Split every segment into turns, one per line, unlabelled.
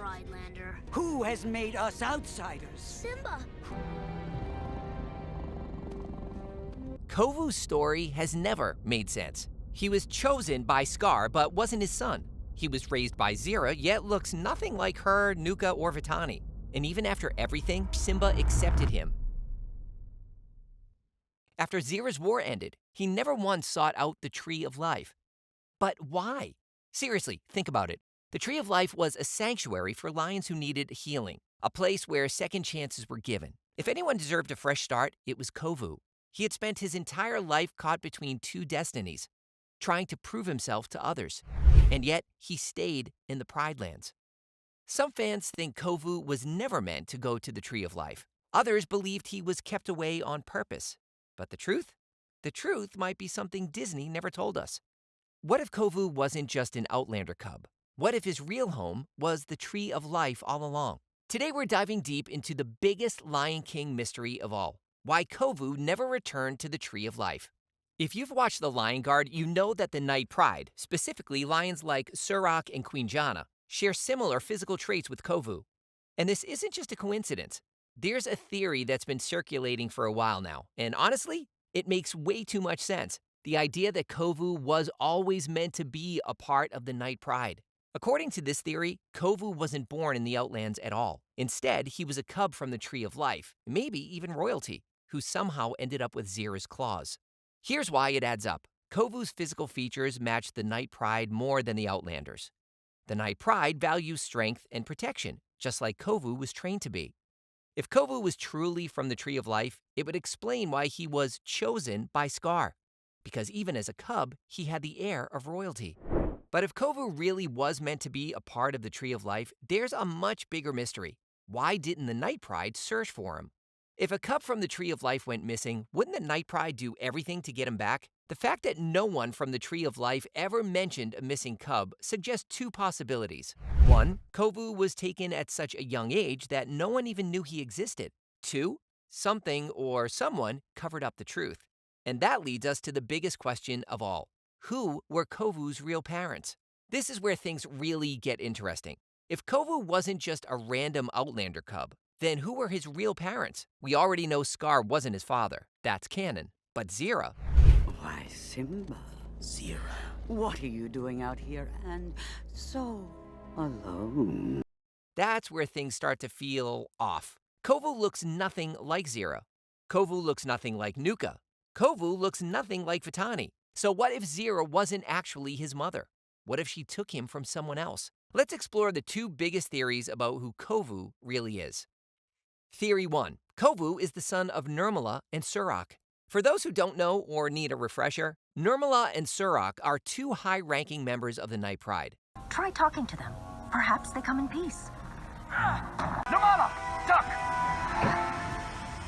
Pridelander.
Who has made us outsiders?
Simba.
Kovu's story has never made sense. He was chosen by Scar, but wasn't his son. He was raised by Zira, yet looks nothing like her, Nuka, or Vitani. And even after everything, Simba accepted him. After Zira's war ended, he never once sought out the Tree of Life. But why? Seriously, think about it. The Tree of Life was a sanctuary for lions who needed healing, a place where second chances were given. If anyone deserved a fresh start, it was Kovu. He had spent his entire life caught between two destinies, trying to prove himself to others. And yet, he stayed in the Pride Lands. Some fans think Kovu was never meant to go to the Tree of Life. Others believed he was kept away on purpose. But the truth? The truth might be something Disney never told us. What if Kovu wasn't just an Outlander cub? What if his real home was the Tree of Life all along? Today we're diving deep into the biggest Lion King mystery of all. Why Kovu never returned to the Tree of Life. If you've watched The Lion Guard, you know that the Night Pride, specifically lions like Surak and Queen Jana, share similar physical traits with Kovu. And this isn't just a coincidence. There's a theory that's been circulating for a while now, and honestly, it makes way too much sense. The idea that Kovu was always meant to be a part of the Night Pride. According to this theory, Kovu wasn't born in the Outlands at all. Instead, he was a cub from the Tree of Life, maybe even royalty, who somehow ended up with Zira's claws. Here's why it adds up. Kovu's physical features match the Night Pride more than the Outlanders. The Night Pride values strength and protection, just like Kovu was trained to be. If Kovu was truly from the Tree of Life, it would explain why he was chosen by Scar. Because even as a cub, he had the air of royalty. But if Kovu really was meant to be a part of the Tree of Life, there's a much bigger mystery. Why didn't the Night Pride search for him? If a cub from the Tree of Life went missing, wouldn't the Night Pride do everything to get him back? The fact that no one from the Tree of Life ever mentioned a missing cub suggests two possibilities. One, Kovu was taken at such a young age that no one even knew he existed. Two, something or someone covered up the truth. And that leads us to the biggest question of all. Who were Kovu's real parents? This is where things really get interesting. If Kovu wasn't just a random Outlander cub, then who were his real parents? We already know Scar wasn't his father. That's canon. But Zira?
Why, Simba.
Zira.
What are you doing out here and so alone?
That's where things start to feel off. Kovu looks nothing like Zira. Kovu looks nothing like Nuka. Kovu looks nothing like Vitani. So what if Zira wasn't actually his mother? What if she took him from someone else? Let's explore the two biggest theories about who Kovu really is. Theory 1. Kovu is the son of Nirmala and Surak. For those who don't know or need a refresher, Nirmala and Surak are two high-ranking members of the Night Pride.
Try talking to them. Perhaps they come in peace.
Nirmala! Duck!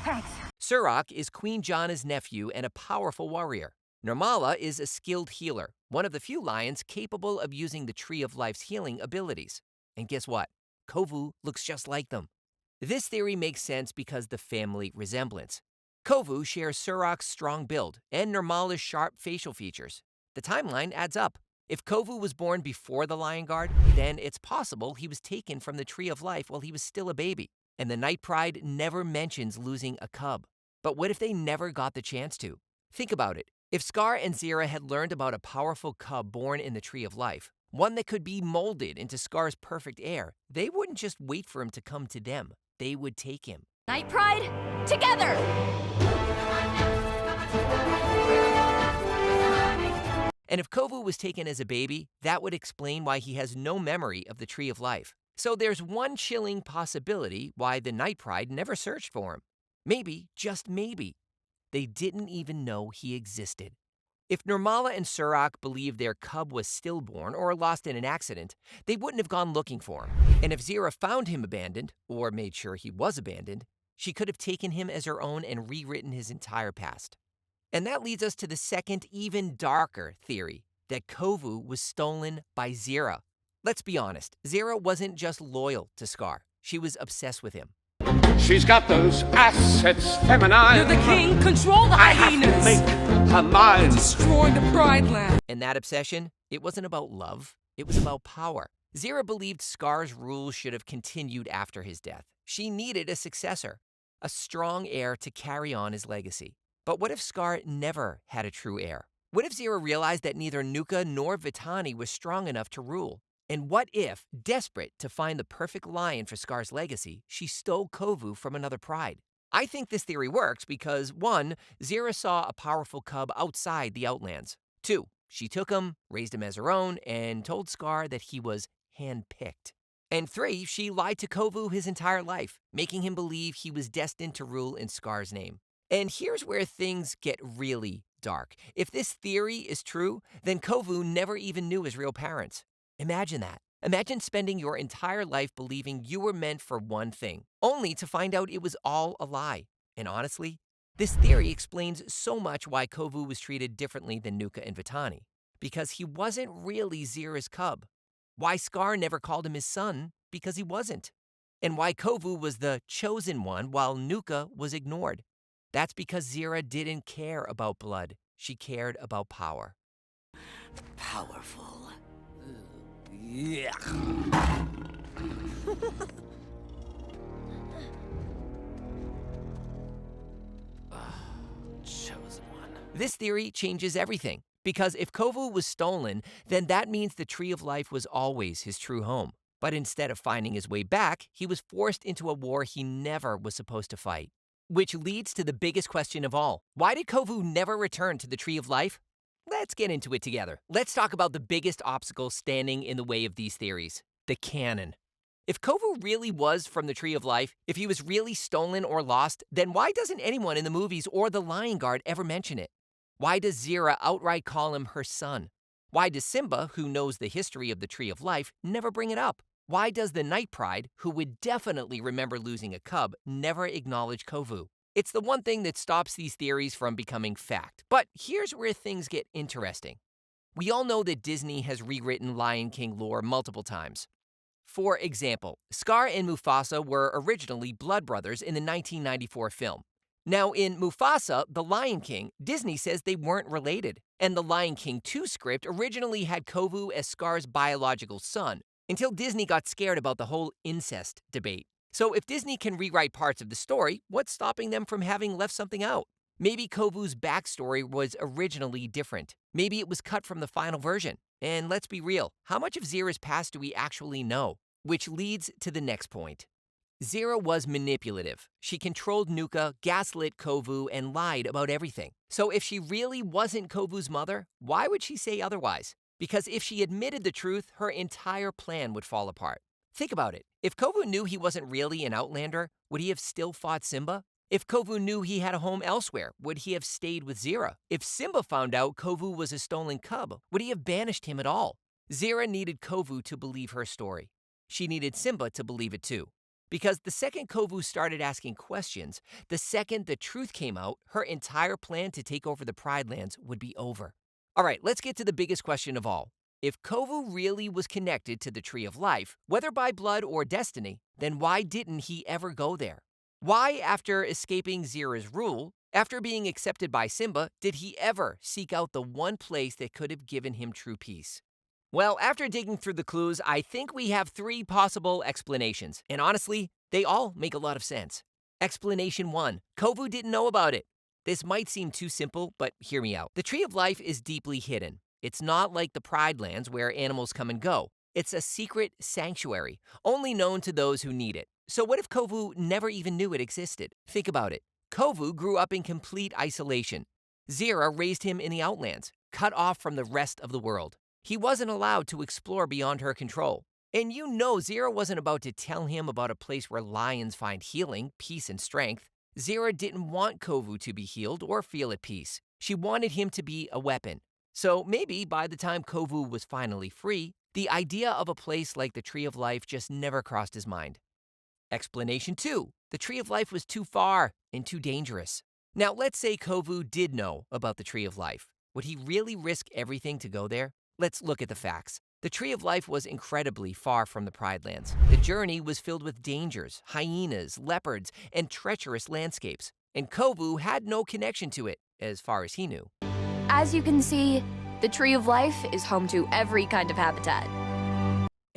Thanks.
Surak is Queen Jana's nephew and a powerful warrior. Nirmala is a skilled healer, one of the few lions capable of using the Tree of Life's healing abilities. And guess what? Kovu looks just like them. This theory makes sense because the family resemblance. Kovu shares Surak's strong build and Nirmala's sharp facial features. The timeline adds up. If Kovu was born before the Lion Guard, then it's possible he was taken from the Tree of Life while he was still a baby. And the Night Pride never mentions losing a cub. But what if they never got the chance to? Think about it. If Scar and Zira had learned about a powerful cub born in the Tree of Life, one that could be molded into Scar's perfect heir, they wouldn't just wait for him to come to them. They would take him.
Night Pride, together!
And if Kovu was taken as a baby, that would explain why he has no memory of the Tree of Life. So there's one chilling possibility why the Night Pride never searched for him. Maybe, just maybe, they didn't even know he existed. If Nirmala and Surak believed their cub was stillborn or lost in an accident, they wouldn't have gone looking for him. And if Zira found him abandoned, or made sure he was abandoned, she could have taken him as her own and rewritten his entire past. And that leads us to the second, even darker theory, that Kovu was stolen by Zira. Let's be honest, Zira wasn't just loyal to Scar. She was obsessed with him.
She's got those assets feminine.
You're the king, control the hyenas!
I have to make her mine.
Destroy the Pride Land.
And that obsession, it wasn't about love, it was about power. Zira believed Scar's rule should have continued after his death. She needed a successor, a strong heir to carry on his legacy. But what if Scar never had a true heir? What if Zira realized that neither Nuka nor Vitani was strong enough to rule? And what if, desperate to find the perfect lion for Scar's legacy, she stole Kovu from another pride? I think this theory works because 1. Zira saw a powerful cub outside the Outlands. 2. She took him, raised him as her own, and told Scar that he was handpicked. And 3. She lied to Kovu his entire life, making him believe he was destined to rule in Scar's name. And here's where things get really dark. If this theory is true, then Kovu never even knew his real parents. Imagine that. Imagine spending your entire life believing you were meant for one thing, only to find out it was all a lie. And honestly, this theory explains so much why Kovu was treated differently than Nuka and Vitani, because he wasn't really Zira's cub. Why Scar never called him his son, because he wasn't. And why Kovu was the chosen one while Nuka was ignored. That's because Zira didn't care about blood. She cared about power.
Powerful. Yeah.
Chosen one.
This theory changes everything, because if Kovu was stolen, then that means the Tree of Life was always his true home. But instead of finding his way back, he was forced into a war he never was supposed to fight. Which leads to the biggest question of all. Why did Kovu never return to the Tree of Life? Let's get into it together. Let's talk about the biggest obstacle standing in the way of these theories: the canon. If Kovu really was from the Tree of Life, if he was really stolen or lost, then why doesn't anyone in the movies or the Lion Guard ever mention it? Why does Zira outright call him her son? Why does Simba, who knows the history of the Tree of Life, never bring it up? Why does the Night Pride, who would definitely remember losing a cub, never acknowledge Kovu? It's the one thing that stops these theories from becoming fact. But here's where things get interesting. We all know that Disney has rewritten Lion King lore multiple times. For example, Scar and Mufasa were originally blood brothers in the 1994 film. Now, in Mufasa, the Lion King, Disney says they weren't related. And the Lion King 2 script originally had Kovu as Scar's biological son, until Disney got scared about the whole incest debate. So if Disney can rewrite parts of the story, what's stopping them from having left something out? Maybe Kovu's backstory was originally different. Maybe it was cut from the final version. And let's be real, how much of Zira's past do we actually know? Which leads to the next point. Zira was manipulative. She controlled Nuka, gaslit Kovu, and lied about everything. So if she really wasn't Kovu's mother, why would she say otherwise? Because if she admitted the truth, her entire plan would fall apart. Think about it. If Kovu knew he wasn't really an Outlander, would he have still fought Simba? If Kovu knew he had a home elsewhere, would he have stayed with Zira? If Simba found out Kovu was a stolen cub, would he have banished him at all? Zira needed Kovu to believe her story. She needed Simba to believe it too. Because the second Kovu started asking questions, the second the truth came out, her entire plan to take over the Pride Lands would be over. All right, let's get to the biggest question of all. If Kovu really was connected to the Tree of Life, whether by blood or destiny, then why didn't he ever go there? Why, after escaping Zira's rule, after being accepted by Simba, did he ever seek out the one place that could have given him true peace? Well, after digging through the clues, I think we have 3 possible explanations. And honestly, they all make a lot of sense. Explanation 1. Kovu didn't know about it. This might seem too simple, but hear me out. The Tree of Life is deeply hidden. It's not like the Pride Lands where animals come and go. It's a secret sanctuary, only known to those who need it. So what if Kovu never even knew it existed? Think about it. Kovu grew up in complete isolation. Zira raised him in the Outlands, cut off from the rest of the world. He wasn't allowed to explore beyond her control. And you know Zira wasn't about to tell him about a place where lions find healing, peace, and strength. Zira didn't want Kovu to be healed or feel at peace. She wanted him to be a weapon. So maybe by the time Kovu was finally free, the idea of a place like the Tree of Life just never crossed his mind. Explanation 2. The Tree of Life was too far and too dangerous. Now let's say Kovu did know about the Tree of Life. Would he really risk everything to go there? Let's look at the facts. The Tree of Life was incredibly far from the Pride Lands. The journey was filled with dangers, hyenas, leopards, and treacherous landscapes. And Kovu had no connection to it, as far as he knew.
As you can see, the Tree of Life is home to every kind of habitat.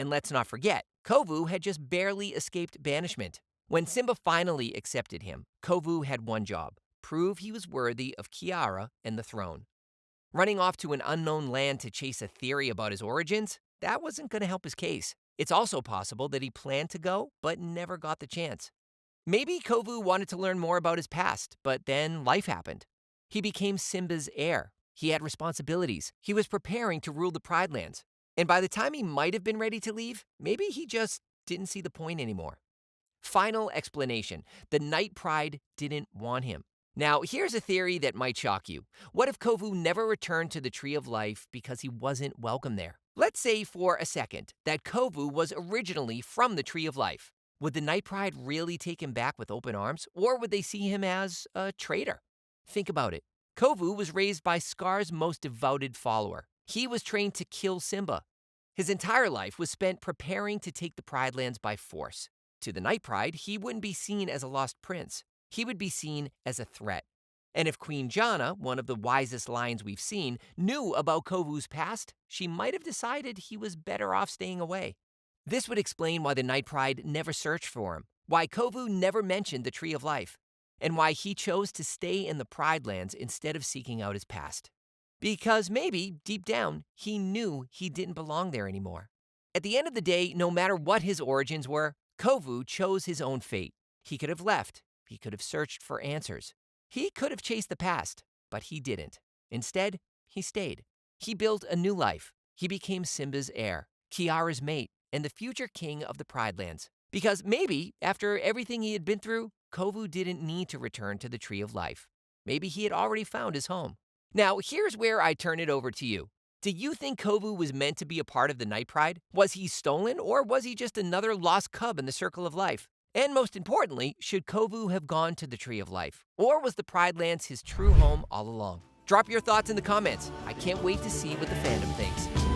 And let's not forget, Kovu had just barely escaped banishment. When Simba finally accepted him, Kovu had one job: prove he was worthy of Kiara and the throne. Running off to an unknown land to chase a theory about his origins, that wasn't going to help his case. It's also possible that he planned to go, but never got the chance. Maybe Kovu wanted to learn more about his past, but then life happened. He became Simba's heir. He had responsibilities. He was preparing to rule the Pride Lands. And by the time he might have been ready to leave, maybe he just didn't see the point anymore. Final explanation: the Night Pride didn't want him. Now, here's a theory that might shock you. What if Kovu never returned to the Tree of Life because he wasn't welcome there? Let's say for a second that Kovu was originally from the Tree of Life. Would the Night Pride really take him back with open arms, or would they see him as a traitor? Think about it. Kovu was raised by Scar's most devoted follower. He was trained to kill Simba. His entire life was spent preparing to take the Pride Lands by force. To the Night Pride, he wouldn't be seen as a lost prince. He would be seen as a threat. And if Queen Jana, one of the wisest lions we've seen, knew about Kovu's past, she might have decided he was better off staying away. This would explain why the Night Pride never searched for him, why Kovu never mentioned the Tree of Life, and why he chose to stay in the Pride Lands instead of seeking out his past. Because maybe, deep down, he knew he didn't belong there anymore. At the end of the day, no matter what his origins were, Kovu chose his own fate. He could have left. He could have searched for answers. He could have chased the past, but he didn't. Instead, he stayed. He built a new life. He became Simba's heir, Kiara's mate, and the future king of the Pride Lands. Because maybe, after everything he had been through, Kovu didn't need to return to the Tree of Life. Maybe he had already found his home. Now, here's where I turn it over to you. Do you think Kovu was meant to be a part of the Night Pride? Was he stolen, or was he just another lost cub in the circle of life? And most importantly, should Kovu have gone to the Tree of Life? Or was the Pride Lands his true home all along? Drop your thoughts in the comments. I can't wait to see what the fandom thinks.